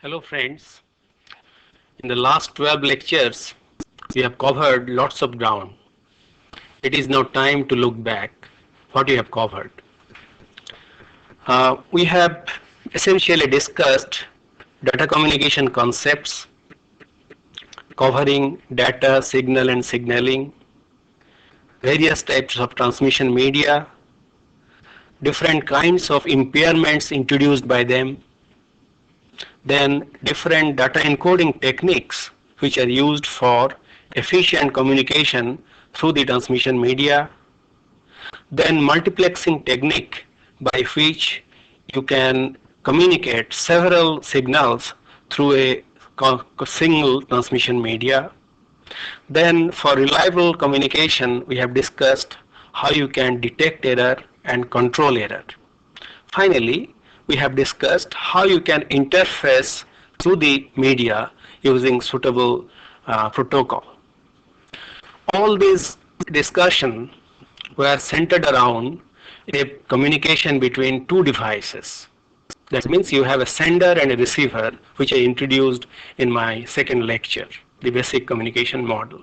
Hello friends, in the last 12 lectures we have covered lots of ground. It is now time to look back what we have covered. We have essentially discussed data communication concepts covering data, signal and signaling, various types of transmission media, different kinds of impairments introduced by them, then different data encoding techniques which are used for efficient communication through the transmission media, then multiplexing technique by which you can communicate several signals through a single transmission media. Then for reliable communication we have discussed how you can detect error and control error. Finally, we have discussed how you can interface through the media using suitable protocol. All these discussions were centered around a communication between two devices. That means you have a sender and a receiver, which I introduced in my second lecture, the basic communication model.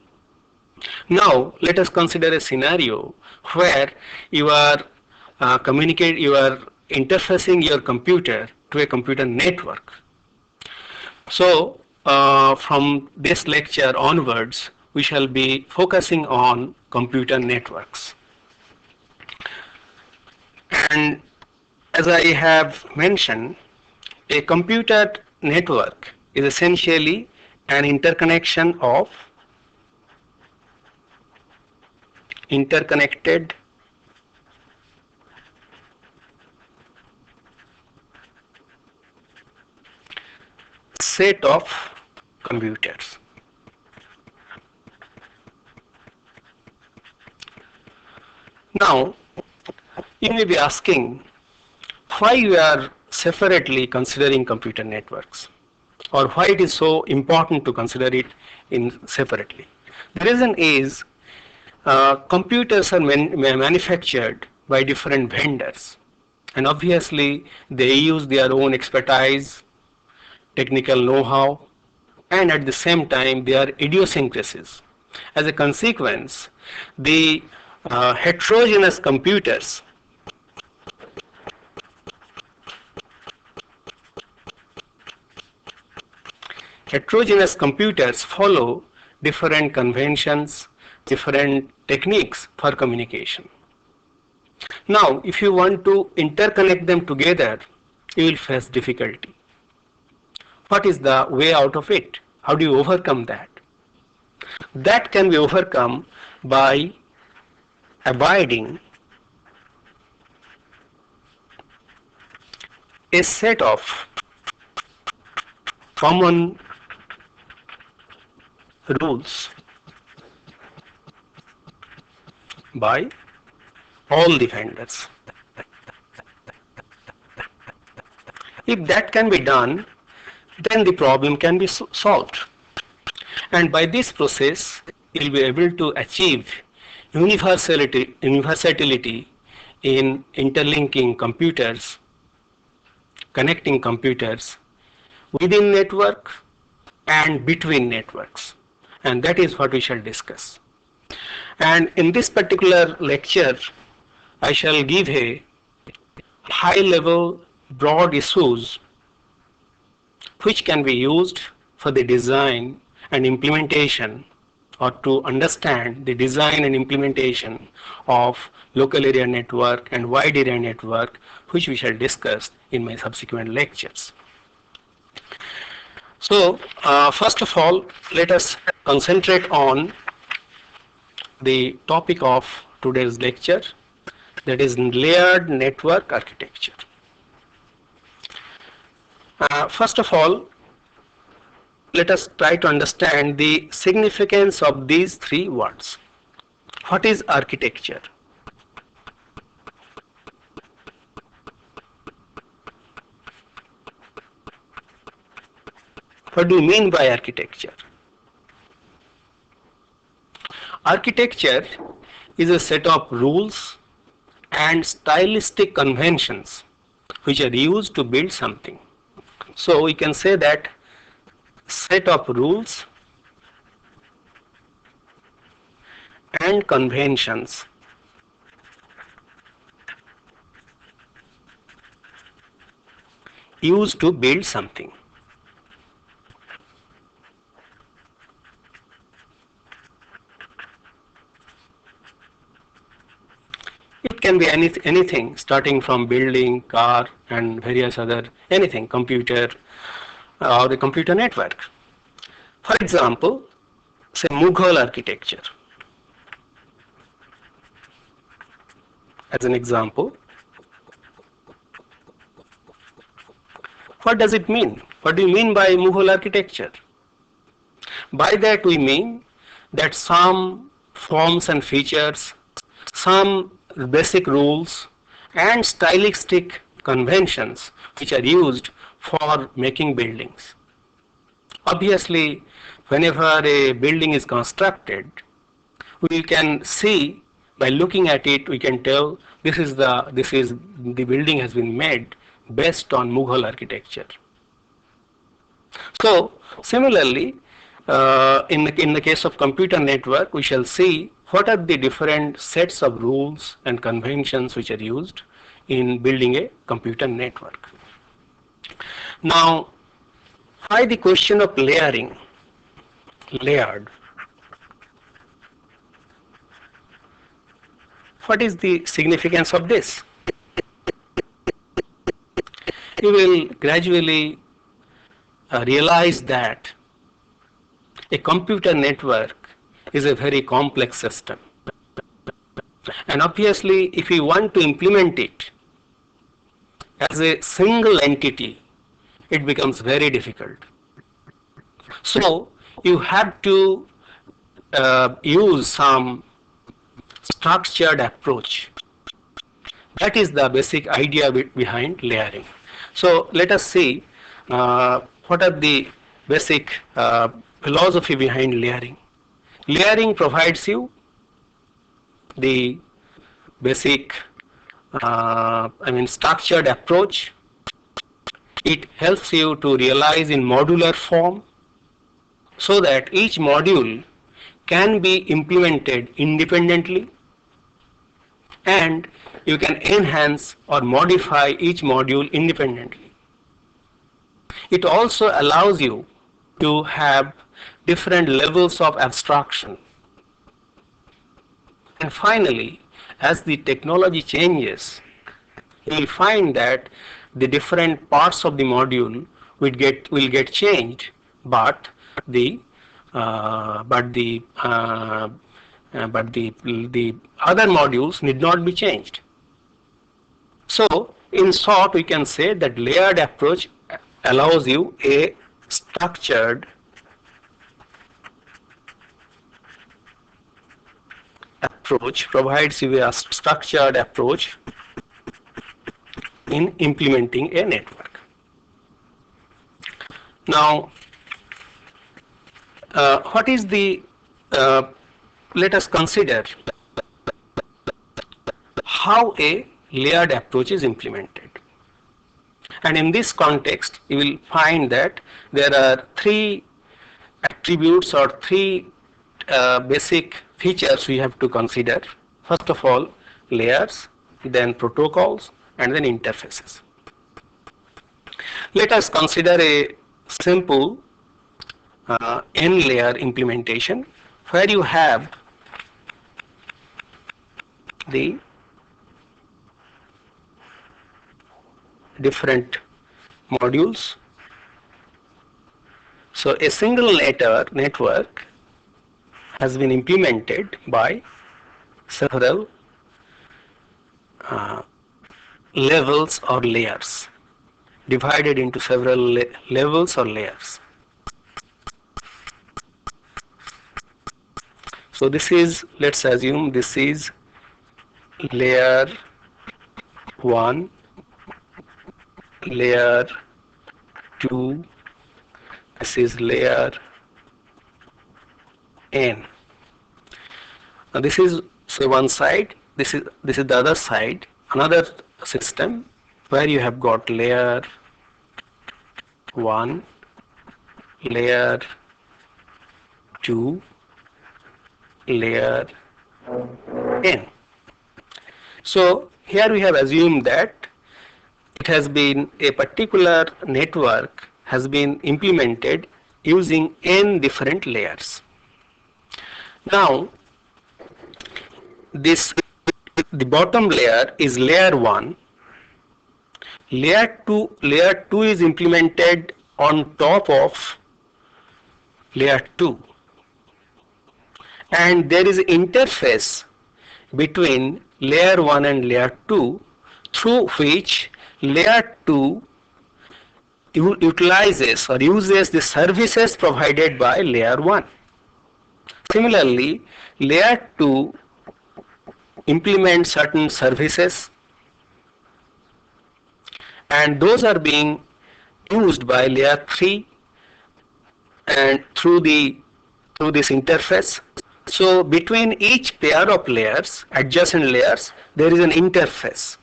Now let us consider a scenario where you are interfacing your computer to a computer network. So from this lecture onwards, we shall be focusing on computer networks. And as I have mentioned, a computer network is essentially an interconnection of interconnected set of computers. Now, you may be asking why you are separately considering computer networks, or why it is so important to consider it separately. The reason is computers are manufactured by different vendors, and obviously they use their own expertise, technical know-how, and at the same time they are idiosyncrasies. As a consequence, the heterogeneous computers follow different conventions, different techniques for communication. Now, if you want to interconnect them together, you will face difficulty. What is the way out of it? How do you overcome that? That can be overcome by abiding a set of common rules by all the vendors. If that can be done, then the problem can be solved. And by this process, you will be able to achieve universality in interlinking computers, connecting computers within network and between networks. And that is what we shall discuss. And in this particular lecture, I shall give a high-level, broad issues which can be used for the design and implementation, or to understand the design and implementation of local area network and wide area network, which we shall discuss in my subsequent lectures. So first of all, let us concentrate on the topic of today's lecture, that is layered network architecture. First of all, let us try to understand the significance of these three words. What is architecture? What do you mean by architecture? Architecture is a set of rules and stylistic conventions which are used to build something. So we can say that set of rules and conventions used to build something. It can be anything starting from building, car and various other anything, computer or the computer network. For example, say Mughal architecture as an example. What does it mean? What do you mean by Mughal architecture? By that we mean that some forms and features, some basic rules and stylistic conventions which are used for making buildings. Obviously, whenever a building is constructed, we can see by looking at it, we can tell the building has been made based on Mughal architecture. So similarly, in the case of computer network, we shall see what are the different sets of rules and conventions which are used in building a computer network. Now, why the question of layering, layered? What is the significance of this? You will gradually realize that a computer network is a very complex system. And obviously, if you want to implement it as a single entity, it becomes very difficult. So you have to use some structured approach. That is the basic idea behind layering. So let us see what are the basic philosophy behind layering. Layering provides you the basic structured approach. It helps you to realize in modular form so that each module can be implemented independently and you can enhance or modify each module independently. It also allows you to have different levels of abstraction. And finally, as the technology changes, you will find that the different parts of the module will get changed, but the other modules need not be changed. So, in short, we can say that layered approach allows you a structured approach, provides you a structured approach in implementing a network. Now, what is the, let us consider how a layered approach is implemented. And in this context, you will find that there are three attributes or three basic features we have to consider. First of all, layers, then protocols, and then interfaces. Let us consider a simple n-layer implementation where you have the different modules. So a single network has been implemented by several levels or layers, divided into several levels or layers. So this is, let's assume this is layer 1, layer 2, this is layer n. Now this is, say, one side, this is the other side, another system where you have got layer 1, layer 2, layer n. So here we have assumed that it has been a particular network has been implemented using n different layers. Now this the bottom layer is layer 1, layer 2 is implemented on top of layer 2, and there is an interface between layer 1 and layer 2 through which layer 2 utilizes or uses the services provided by layer 1. Similarly, layer 2 implements certain services, and those are being used by layer 3 and through this interface. So between each pair of layers, adjacent layers, there is an interface,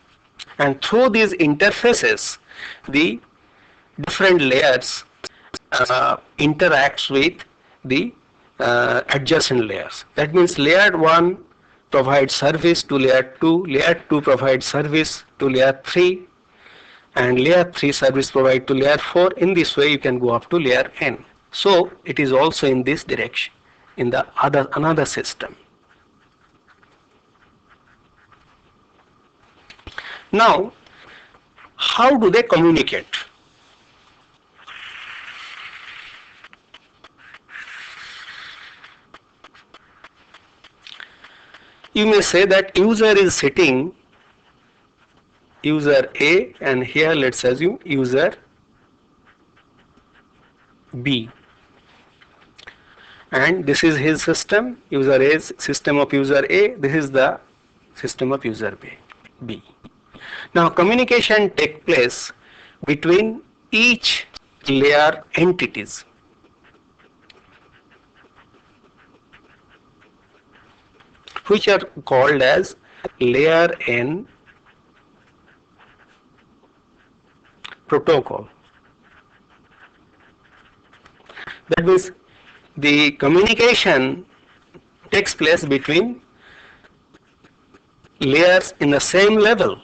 and through these interfaces the different layers interacts with the adjacent layers. That means layer 1 provides service to layer 2, layer 2 provides service to layer 3, and layer 3 service provide to layer 4. In this way you can go up to layer n. So it is also in this direction in the another system. Now how do they communicate? You may say that user is sitting user A, and here let's assume user B, and this is his system, user A's system of user A, this is the system of user B. Now communication takes place between each layer entities. Which are called as layer n protocol. That means the communication takes place between layers in the same level.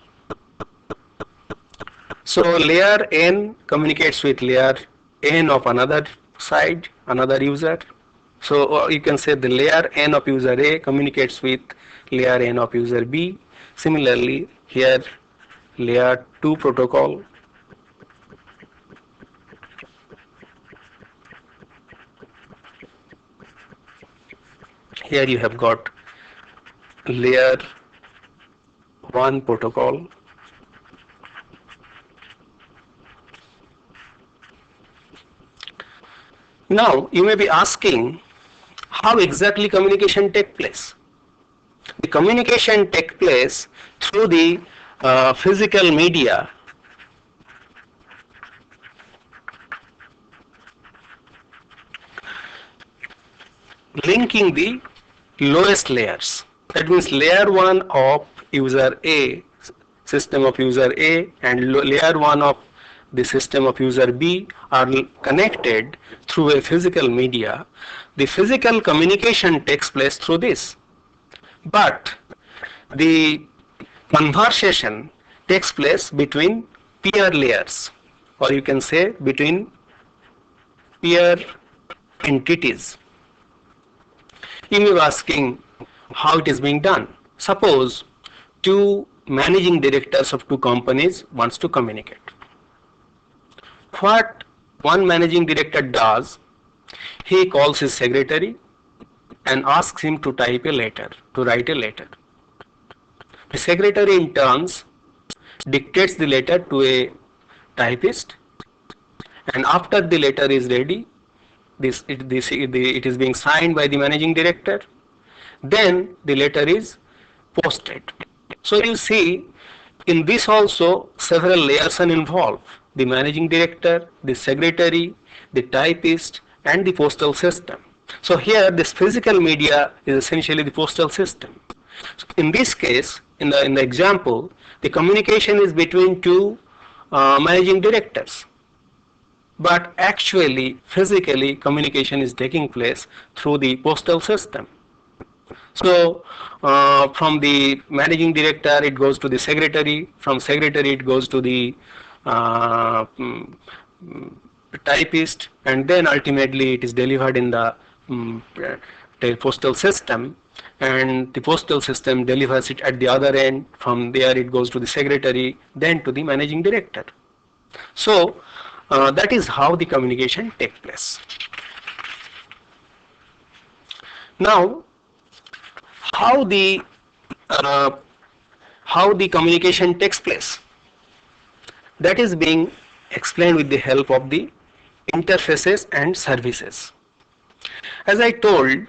So layer n communicates with layer n of another side, another user. So you can say the layer n of user A communicates with layer n of user B. Similarly, here layer 2 protocol. Here you have got layer 1 protocol. Now you may be asking, how exactly communication take place? The communication take place through the physical media linking the lowest layers. That means layer 1 of user A, system of user A, and layer 1 of the system of user B are connected through a physical media. The physical communication takes place through this, but the conversation takes place between peer layers, or you can say between peer entities. You may be asking how it is being done. Suppose two managing directors of two companies wants to communicate. What one managing director does, he calls his secretary and asks him to type a letter, to write a letter. The secretary in turns dictates the letter to a typist, and after the letter is ready, it is being signed by the managing director, then the letter is posted. So you see, in this also several layers are involved: the managing director, the secretary, the typist, and the postal system. So here this physical media is essentially the postal system. So in this case, in the example, the communication is between two managing directors. but actually physically communication is taking place through the postal system. So from the managing director it goes to the secretary, from secretary it goes to the uh, mm, typist, and then ultimately it is delivered in the postal system, and the postal system delivers it at the other end. From there it goes to the secretary, then to the managing director. So that is how the communication takes place. Now, how the uh, how the communication takes place, that is being explained with the help of the interfaces and services. As I told,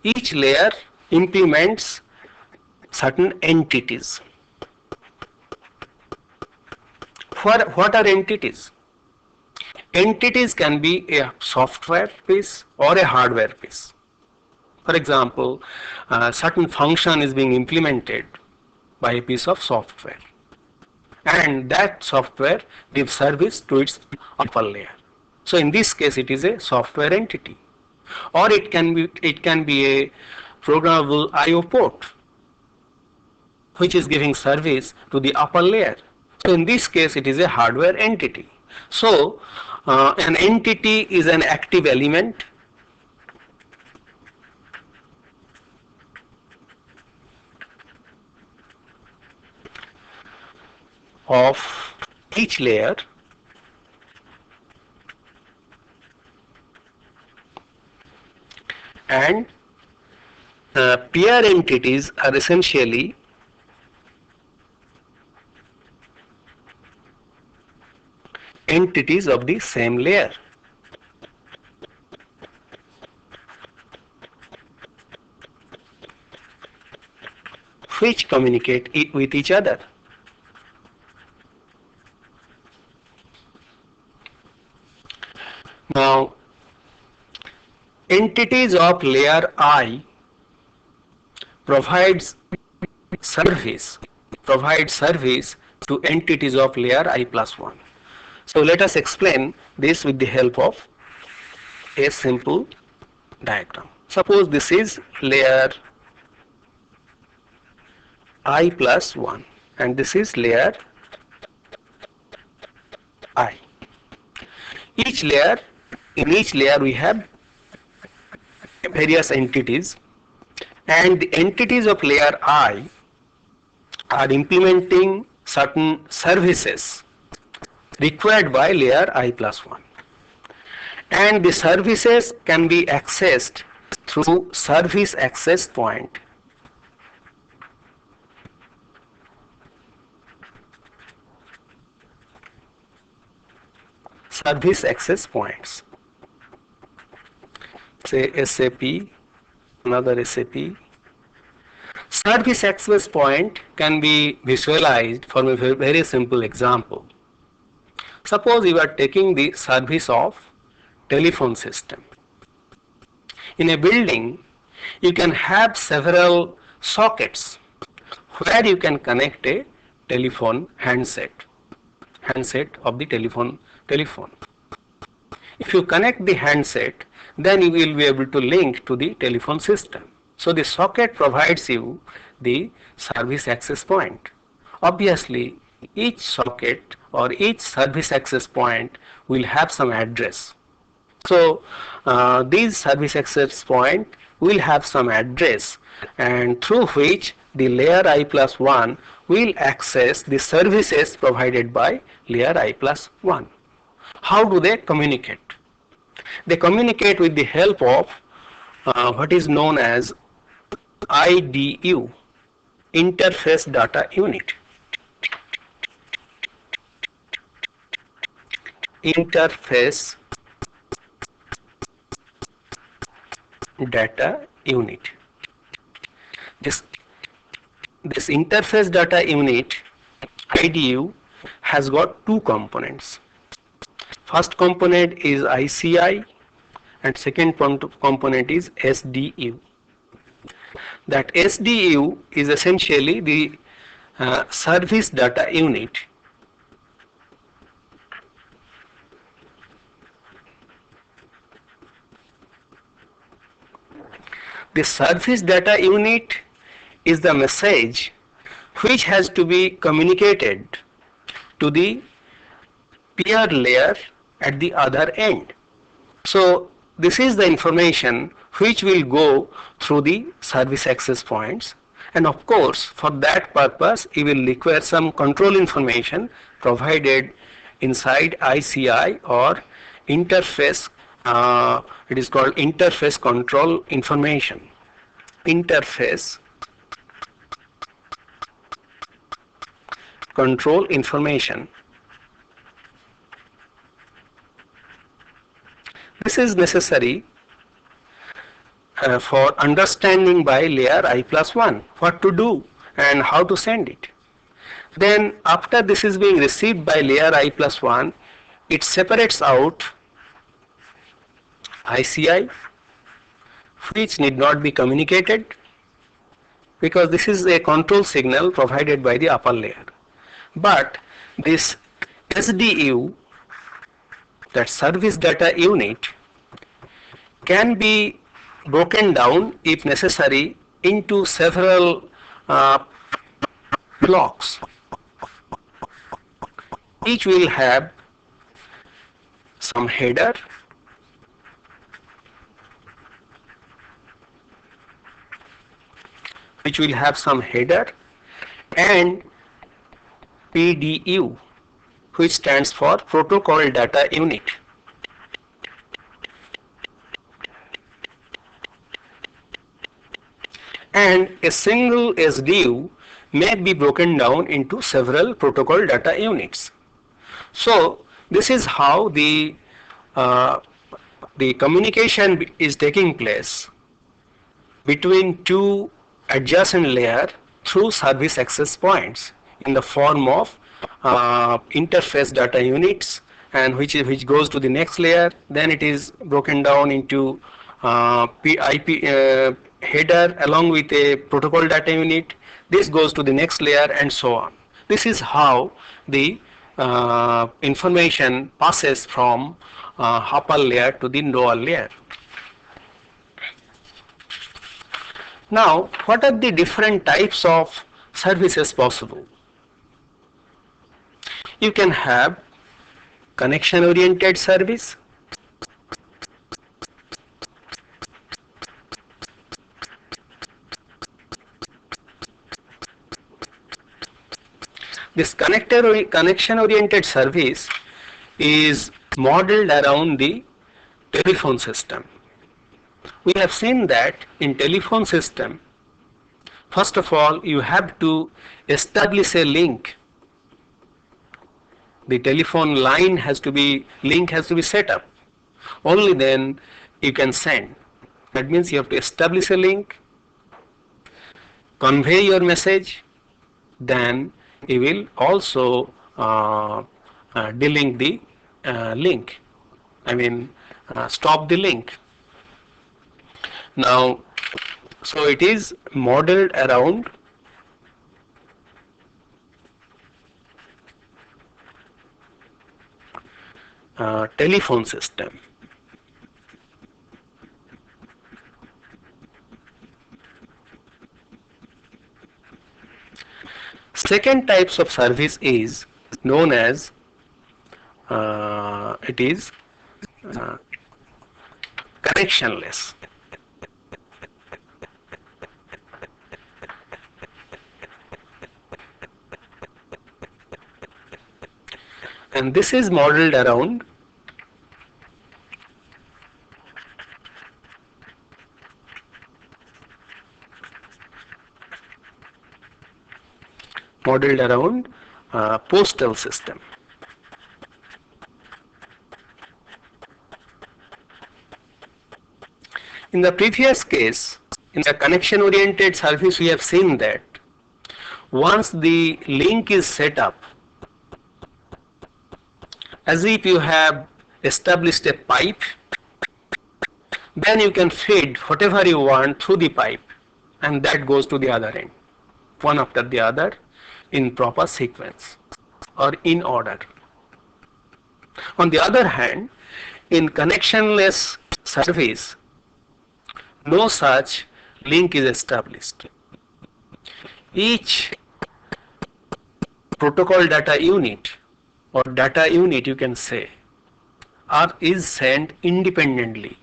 each layer implements certain entities. What are entities? Entities can be a software piece or a hardware piece. For example, a certain function is being implemented by a piece of software, and that software gives service to its upper layer. So in this case it is a software entity, or it can be a programmable IO port which is giving service to the upper layer. So in this case it is a hardware entity. So an entity is an active element of each layer, and peer entities are essentially entities of the same layer. Which communicate with each other. Now, entities of layer I provides service provide service to entities of layer I plus 1. So let us explain this with the help of a simple diagram. Suppose this is layer I plus 1 and this is layer I. In each layer we have various entities, and the entities of layer I are implementing certain services required by layer I plus 1, and the services can be accessed through service access point. Service access points, say SAP, another SAP. Service access point can be visualized from a very simple example. Suppose you are taking the service of telephone system. In a building, you can have several sockets where you can connect a telephone handset of the telephone. If you connect the handset, then you will be able to link to the telephone system. So the socket provides you the service access point. Obviously, each socket or each service access point will have some address. So these service access point will have some address, and through which the layer I plus 1 will access the services provided by layer I plus 1. How do they communicate? They communicate with the help of what is known as IDU, Interface Data Unit. Interface Data Unit. This Interface Data Unit, IDU, has got two components. First component is ICI and second component is SDU. That SDU is essentially the service data unit. The service data unit is the message which has to be communicated to the peer layer at the other end. So this is the information which will go through the service access points, and of course for that purpose you will require some control information provided inside ICI or interface. It is called interface control information. Interface control information. This is necessary for understanding by layer I plus 1 what to do and how to send it. Then after this is being received by layer I plus 1, it separates out ICI, which need not be communicated because this is a control signal provided by the upper layer. But this SDU, that service data unit, can be broken down if necessary into several blocks. Each will have some header, and PDU, which stands for Protocol Data Unit. And a single SDU may be broken down into several protocol data units. So this is how the communication is taking place between two adjacent layers through service access points in the form of interface data units, and which goes to the next layer. Then it is broken down into IP header along with a protocol data unit. This goes to the next layer and so on. This is how the information passes from upper layer to the lower layer. Now, what are the different types of services possible? You can have connection oriented service, this connection oriented service is modeled around the telephone system. We have seen that in telephone system, first of all you have to establish a link. The telephone line has to be set up. Only then you can send. That means you have to establish a link, convey your message, then you will also delink the link. Stop the link. Now, so it is modeled around telephone system. Second types of service is known as connectionless. And this is modeled around postal system. In the previous case, in the connection oriented service, we have seen that once the link is set up, as if you have established a pipe, then you can feed whatever you want through the pipe, and that goes to the other end, one after the other in proper sequence or in order. On the other hand, in connectionless service, no such link is established. Each protocol data unit or data unit, you can say, is sent independently,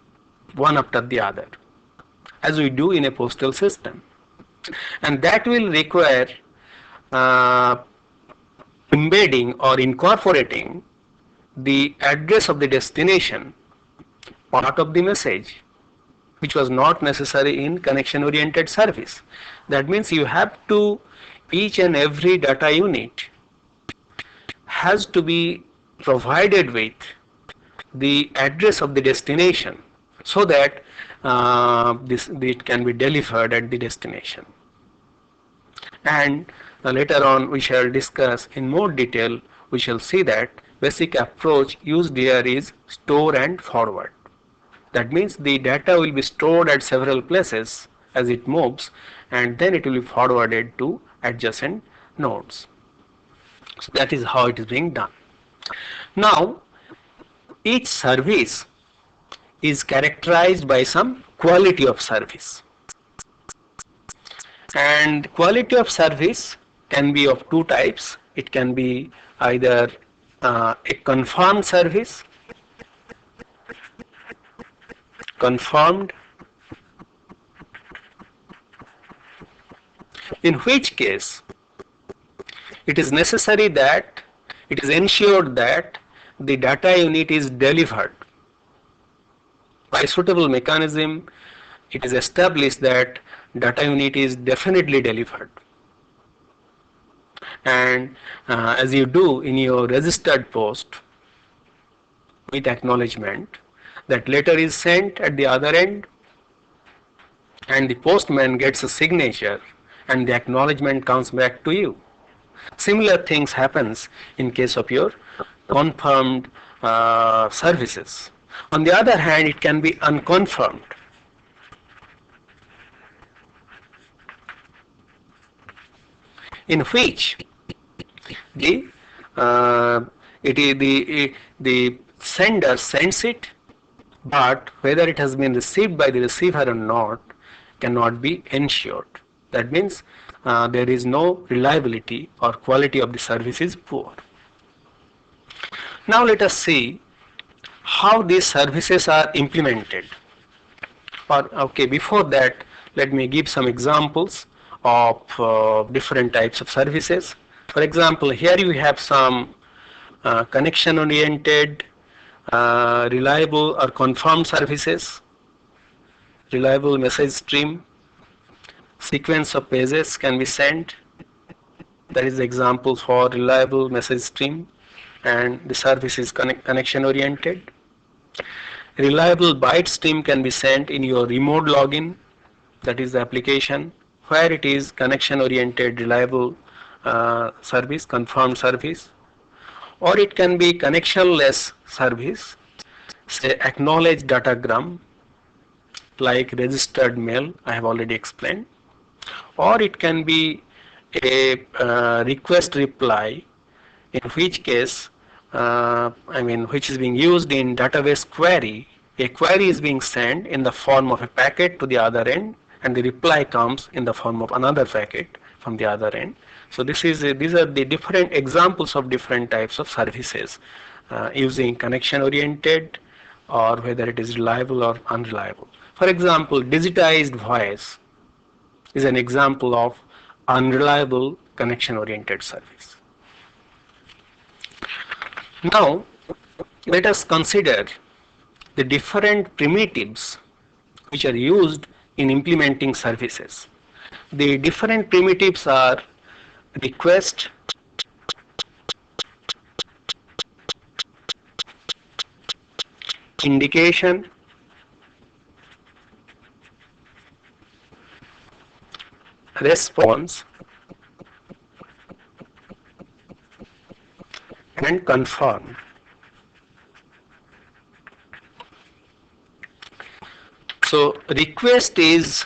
one after the other, as we do in a postal system, and that will require uh, embedding or incorporating the address of the destination part of the message, which was not necessary in connection oriented service. That means you have to, each and every data unit has to be provided with the address of the destination so that it can be delivered at the destination. And later on we shall discuss in more detail, we shall see that basic approach used here is store and forward. That means the data will be stored at several places as it moves, and then it will be forwarded to adjacent nodes. So that is how it is being done. Now, each service is characterized by some quality of service, and quality of service can be of two types. It can be either a confirmed service, confirmed, in which case it is necessary that it is ensured that the data unit is delivered. By suitable mechanism, it is established that data unit is definitely delivered. And as you do in your registered post with acknowledgement, that letter is sent at the other end and the postman gets a signature and the acknowledgement comes back to you. Similar things happens in case of your confirmed services. On the other hand, it can be unconfirmed. In which the it is the sender sends it, but whether it has been received by the receiver or not cannot be ensured. That means there is no reliability or quality of the service is poor. Now let us see how these services are implemented. Okay, before that, let me give some examples of different types of services. For example, here you have some connection oriented, reliable or confirmed services, reliable message stream, sequence of pages can be sent. That is the example for reliable message stream, and the service is connection oriented. Reliable byte stream can be sent in your remote login, that is the application, where it is connection oriented reliable service, confirmed service, or it can be connectionless service, say acknowledged datagram like registered mail, I have already explained, or it can be a request reply, in which case which is being used in database query. A query is being sent in the form of a packet to the other end, and the reply comes in the form of another packet from the other end. So these are the different examples of different types of services using connection oriented, or whether it is reliable or unreliable. For example, digitized voice is an example of unreliable connection oriented service. Now let us consider the different primitives which are used in implementing services. The different primitives are request, indication, response, and confirm. So request is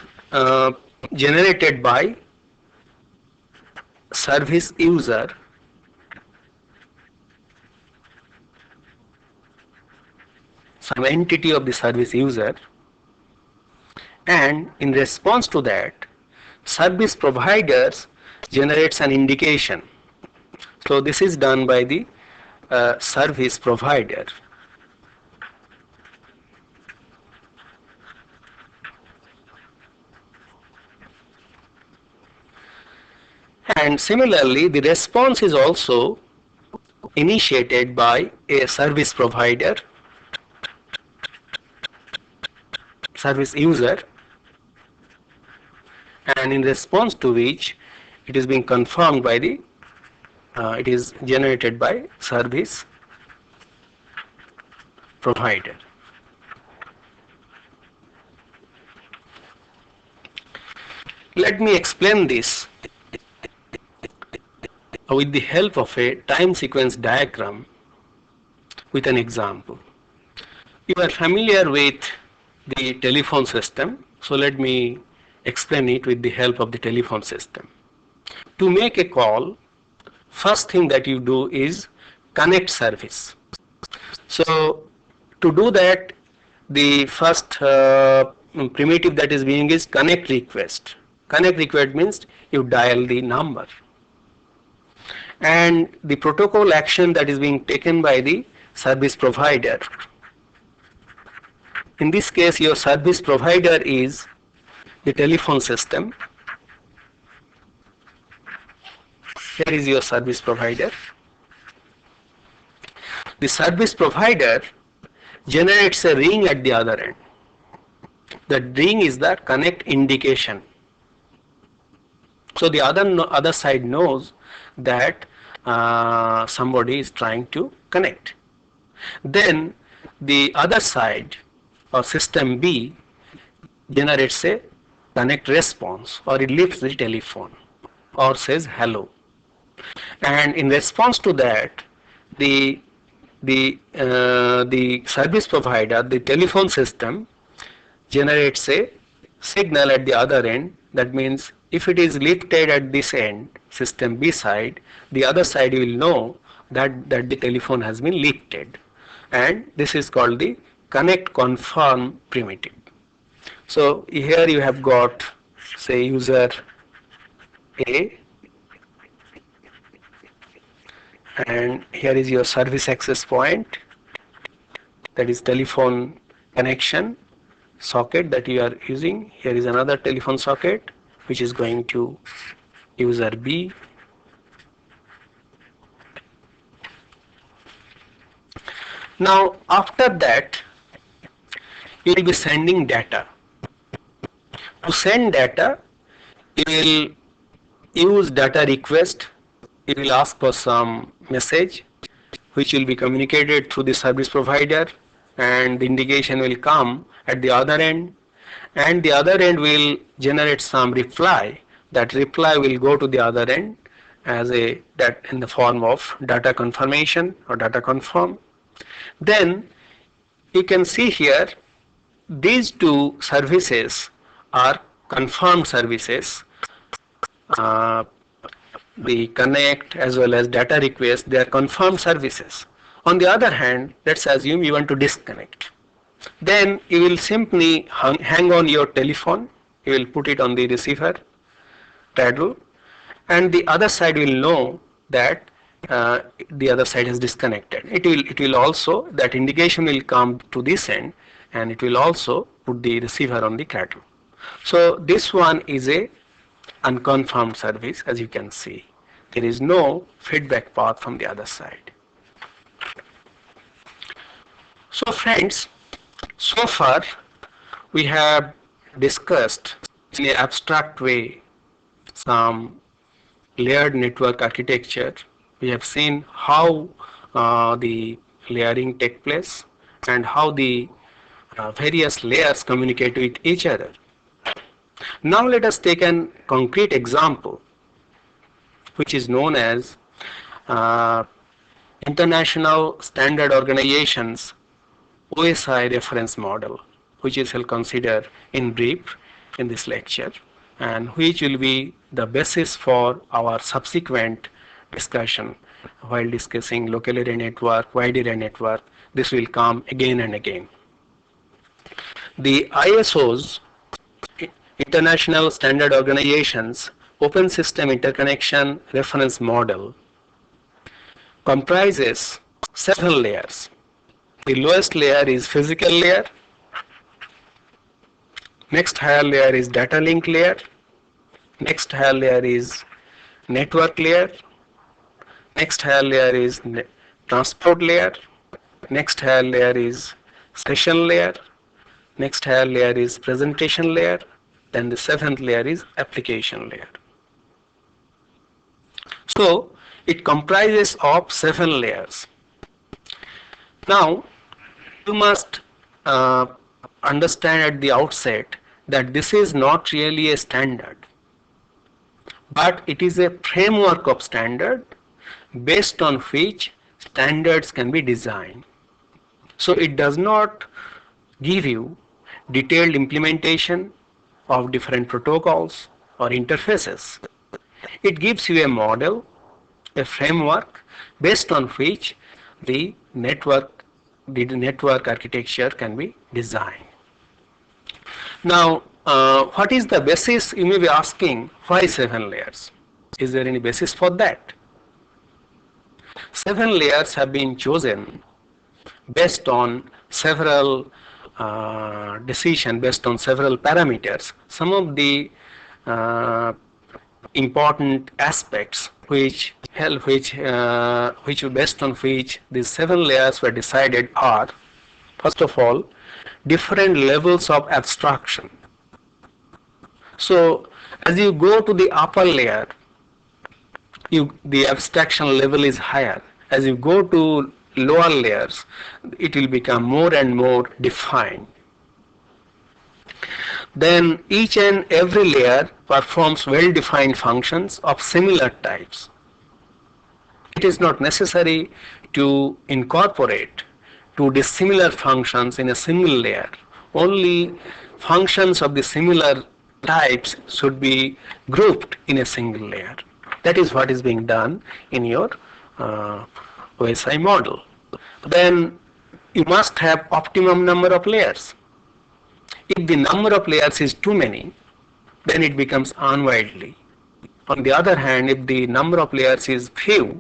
generated by service user some entity of the service user, And in response to that, service providers generates an indication. So this is done by the service provider. And similarly, the response is also initiated by a service provider, service user, and in response to which it is being confirmed by the it is generated by service provider. Let me explain this with the help of a time sequence diagram with an example. You are familiar with the telephone system, so let me explain it with the help of the telephone system. To make a call, first thing that you do is connect service. So to do that, the first primitive that is being is connect request. Connect request means you dial the number, and the protocol action that is being taken by the service provider. In this case, your service provider is the telephone system. Here is your service provider. The service provider generates a ring at the other end. The ring is the connect indication. So the other side knows that somebody is trying to connect. Then the other side or system B generates a connect response, or it lifts the telephone or says hello. And in response to that, the service provider, the telephone system, generates a signal at the other end. That means if it is lifted at this end, system B side, the other side will know that the telephone has been lifted, and this is called the connect confirm primitive. So here you have got, say, user A, and here is your service access point, that is telephone connection socket that you are using. Here is another telephone socket which is going to user B. Now after that, you will be sending data. To send data, you will use data request. You will ask for some message which will be communicated through the service provider, and the indication will come at the other end, and the other end will generate some reply. That reply will go to the other end as a that in the form of data confirmation or data confirm. Then you can see here these two services are confirmed services. The connect as well as data request, they are confirmed services. On the other hand, let's assume you want to disconnect. Then you will simply hang on your telephone, you will put it on the receiver paddle, and the other side will know that the other side is disconnected. It will also, that indication will come to this end, and it will also put the receiver on the cradle. So this one is a unconfirmed service. As you can see, there is no feedback path from the other side. So friends, so far we have discussed in an abstract way some layered network architecture. We have seen how the layering takes place and how the various layers communicate with each other. Now let us take an concrete example which is known as International Standard Organization's OSI reference model, which is we'll consider in brief in this lecture, and which will be the basis for our subsequent discussion while discussing local area network, wide area network. This will come again and again. The ISO's International Standard Organization's Open System Interconnection Reference Model comprises several layers. The lowest layer is physical layer, next higher layer is data link layer, next higher layer is network layer, next higher layer is transport layer, next higher layer is session layer, next higher layer is presentation layer, then the seventh layer is application layer. So it comprises of 7 layers. Now you must understand at the outset that this is not really a standard, but it is a framework of standard based on which standards can be designed. So it does not give you detailed implementation of different protocols or interfaces. It gives you a model, a framework based on which the network architecture can be designed. Now, what is the basis? You may be asking, why 7 layers? Is there any basis for that? 7 layers have been chosen based on several decisions, based on several parameters. Some of the important aspects which based on which these 7 layers were decided are, first of all, different levels of abstraction. So as you go to the upper layer, the abstraction level is higher. As you go to lower layers, it will become more and more defined. Then each and every layer performs well-defined functions of similar types. It is not necessary to incorporate two dissimilar functions in a single layer. Only functions of the similar types should be grouped in a single layer. That is what is being done in your OSI model. Then you must have optimum number of layers. If the number of layers is too many, then it becomes unwieldy. On the other hand, if the number of layers is few,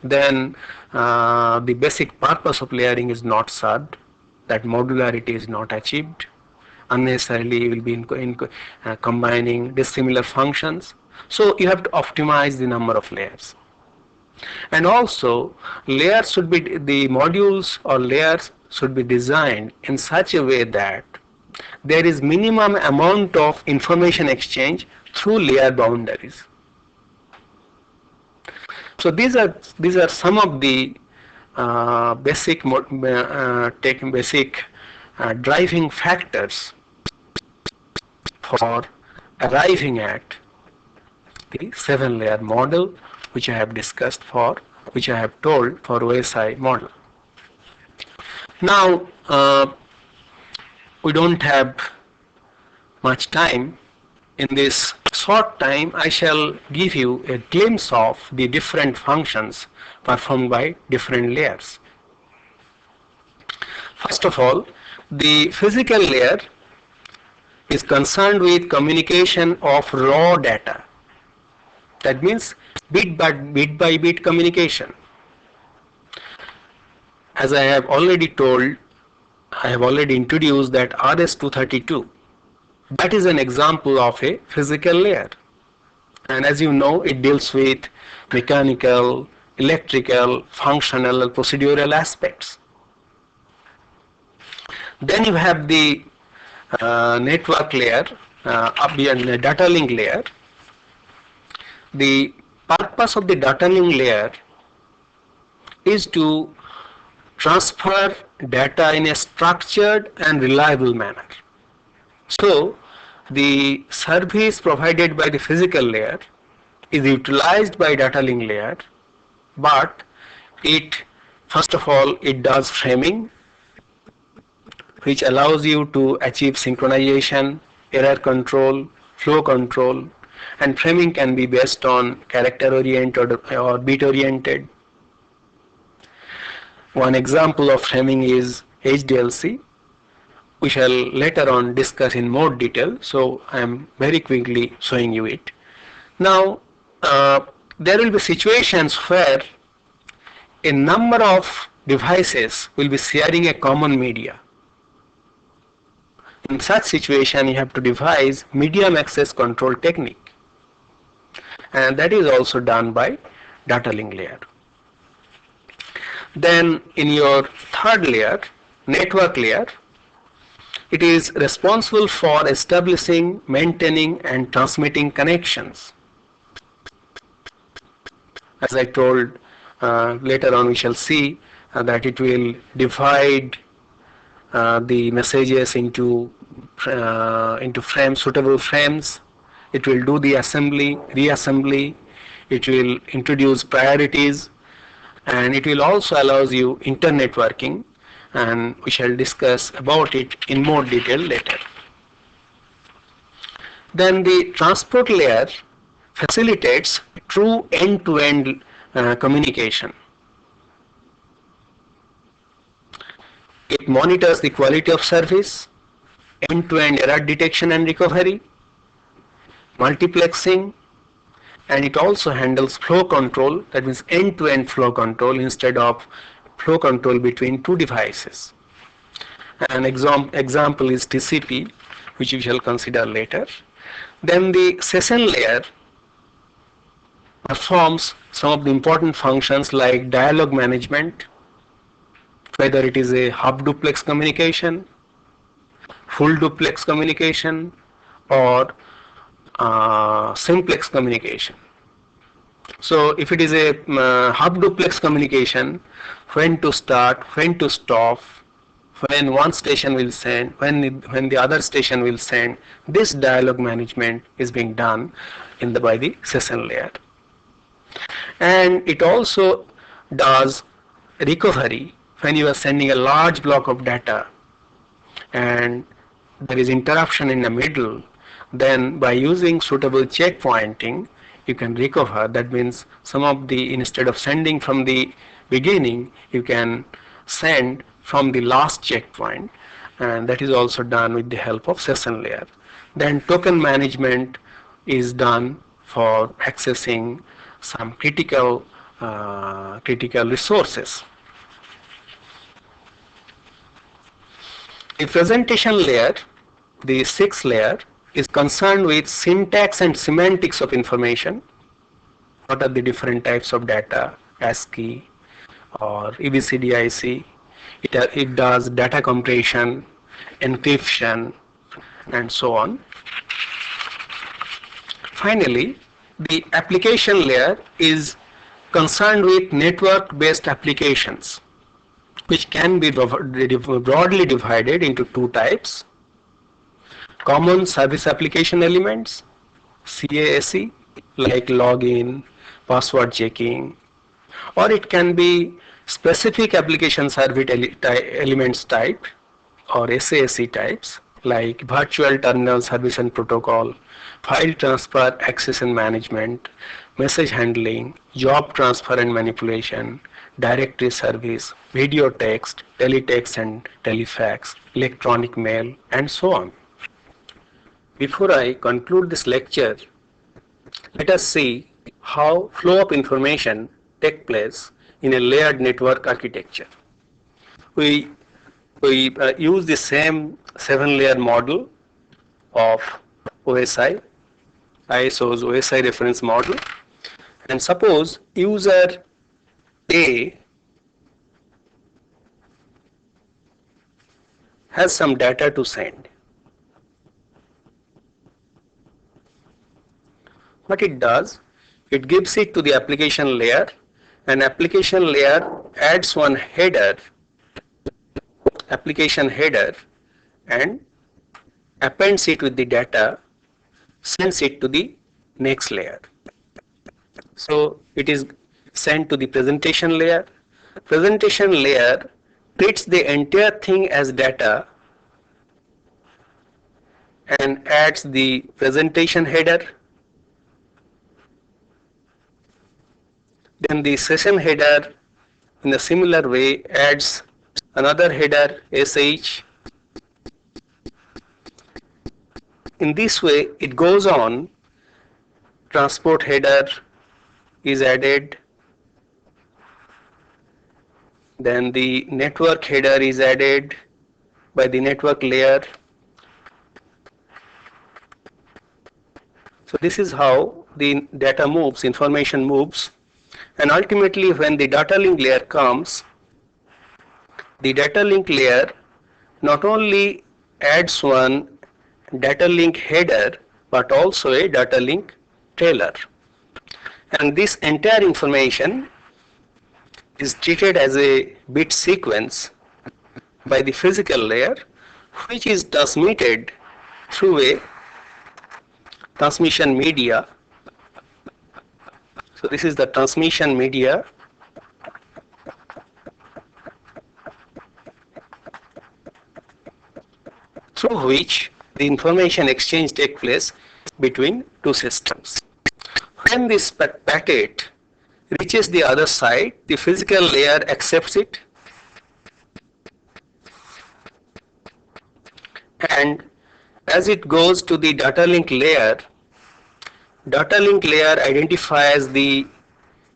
then the basic purpose of layering is not served, that modularity is not achieved. Unnecessarily you will be combining dissimilar functions. So you have to optimize the number of layers. And also layers should be, the modules or layers should be designed in such a way that there is minimum amount of information exchange through layer boundaries. So these are some of the basic driving factors for arriving at the 7-layer model, which I have discussed which I have told for OSI model. Now we don't have much time. In this short time, I shall give you a glimpse of the different functions performed by different layers. First of all, the physical layer is concerned with communication of raw data. That means bit by bit communication. As I have already told, I have already introduced that RS-232. That is an example of a physical layer. And as you know, it deals with mechanical, electrical, functional, and procedural aspects. Then you have the network layer, beyond the data link layer. The purpose of the data link layer is to transfer data in a structured and reliable manner. So the service provided by the physical layer is utilized by data link layer, but first of all it does framing, which allows you to achieve synchronization, error control, flow control, and framing can be based on character oriented or bit oriented. One example of framing is HDLC. we shall later on discuss in more detail, so I am very quickly showing you it. Now, there will be situations where a number of devices will be sharing a common media. In such situation, you have to devise medium access control technique, and that is also done by data link layer. Then in your third layer, network layer, it is responsible for establishing, maintaining and transmitting connections. As I told, later on we shall see that it will divide the messages into frames, suitable frames. It will do the assembly, reassembly. It will introduce priorities, and it will also allows you internetworking, and we shall discuss about it in more detail later. Then the transport layer facilitates true end-to-end communication. It monitors the quality of service, end-to-end error detection and recovery, multiplexing, and it also handles flow control, that means end-to-end flow control instead of flow control between two devices. An example is TCP, which we shall consider later. Then the session layer performs some of the important functions like dialog management, whether it is a half duplex communication, full duplex communication, or simplex communication. So if it is a half duplex communication, when to start, when to stop, when one station will send, when the other station will send, this dialog management is being done by the session layer. And it also does recovery when you are sending a large block of data and there is interruption in the middle. Then by using suitable checkpointing, you can recover. That means some of the, instead of sending from the beginning, you can send from the last checkpoint, and that is also done with the help of session layer. Then token management is done for accessing some critical resources. The presentation layer, the sixth layer, is concerned with syntax and semantics of information. What are the different types of data, ASCII or EBCDIC. It does data compression, encryption, and so on. Finally, the application layer is concerned with network-based applications, which can be broadly divided into two types: common service application elements, CASE, like login, password checking, or it can be specific application service elements type, or SASE types, like virtual terminal service and protocol, file transfer, access and management, message handling, job transfer and manipulation, directory service, video text, teletext and telefax, electronic mail, and so on. Before I conclude this lecture, let us see how flow of information takes place in a layered network architecture. We use the same 7-layer model of OSI, ISO's OSI reference model, and suppose user A has some data to send. What it does, it gives it to the application layer, and application layer adds one header, application header, and appends it with the data, sends it to the next layer. So it is sent to the presentation layer. Presentation layer treats the entire thing as data and adds the presentation header. Then the session header in a similar way adds another header, SH, in this way it goes on. Transport header is added, then the network header is added by the network layer. So this is how the data moves, information moves, and ultimately when the data link layer comes, the data link layer not only adds one data link header but also a data link trailer, and this entire information is treated as a bit sequence by the physical layer, which is transmitted through a transmission media. So this is the transmission media through which the information exchange takes place between two systems. When this packet reaches the other side, the physical layer accepts it, and as it goes to the data link layer identifies the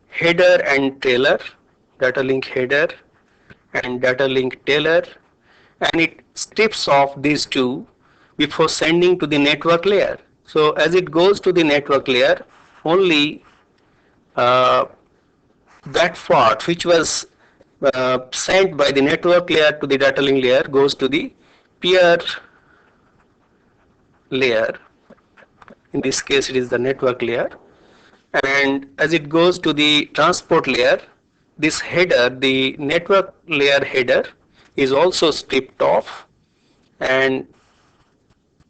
header and trailer, data link header and data link trailer, and it strips off these two before sending to the network layer. So as it goes to the network layer, only that part which was sent by the network layer to the data link layer goes to the peer layer. In this case it is the network layer, and as it goes to the transport layer, this header, the network layer header, is also stripped off, and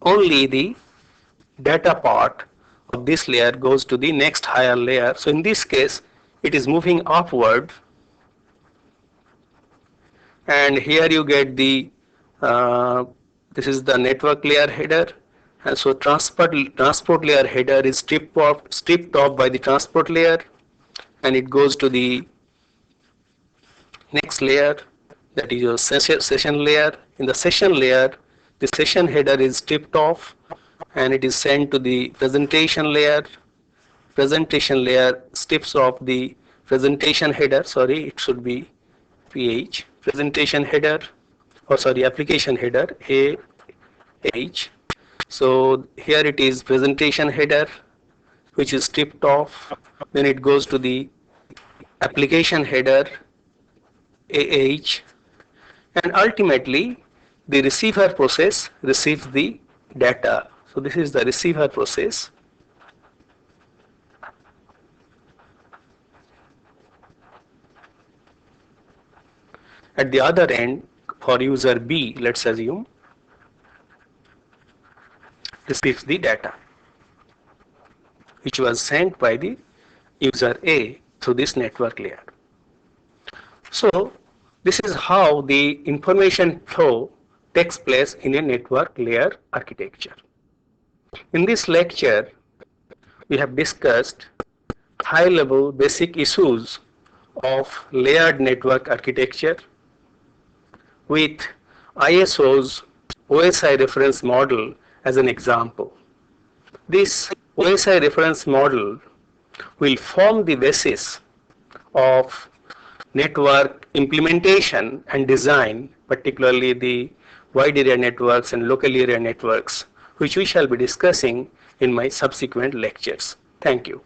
only the data part of this layer goes to the next higher layer. So in this case it is moving upward, and here you get the this is the network layer header, and so transport layer header is stripped off by the transport layer, and it goes to the next layer, that is your session layer. In the session layer, the session header is stripped off and it is sent to the presentation layer. Presentation layer strips off the presentation header, sorry, it should be PH, presentation header, or sorry, application header, AH. So here it is presentation header which is stripped off, then it goes to the application header, AH, and ultimately the receiver process receives the data. So this is the receiver process. At the other end, for user B, let's assume, receives the data which was sent by the user A through this network layer. So this is how the information flow takes place in a network layer architecture. In this lecture, we have discussed high-level basic issues of layered network architecture with ISO's OSI reference model as an example. This OSI reference model will form the basis of network implementation and design, particularly the wide area networks and local area networks, which we shall be discussing in my subsequent lectures. Thank you.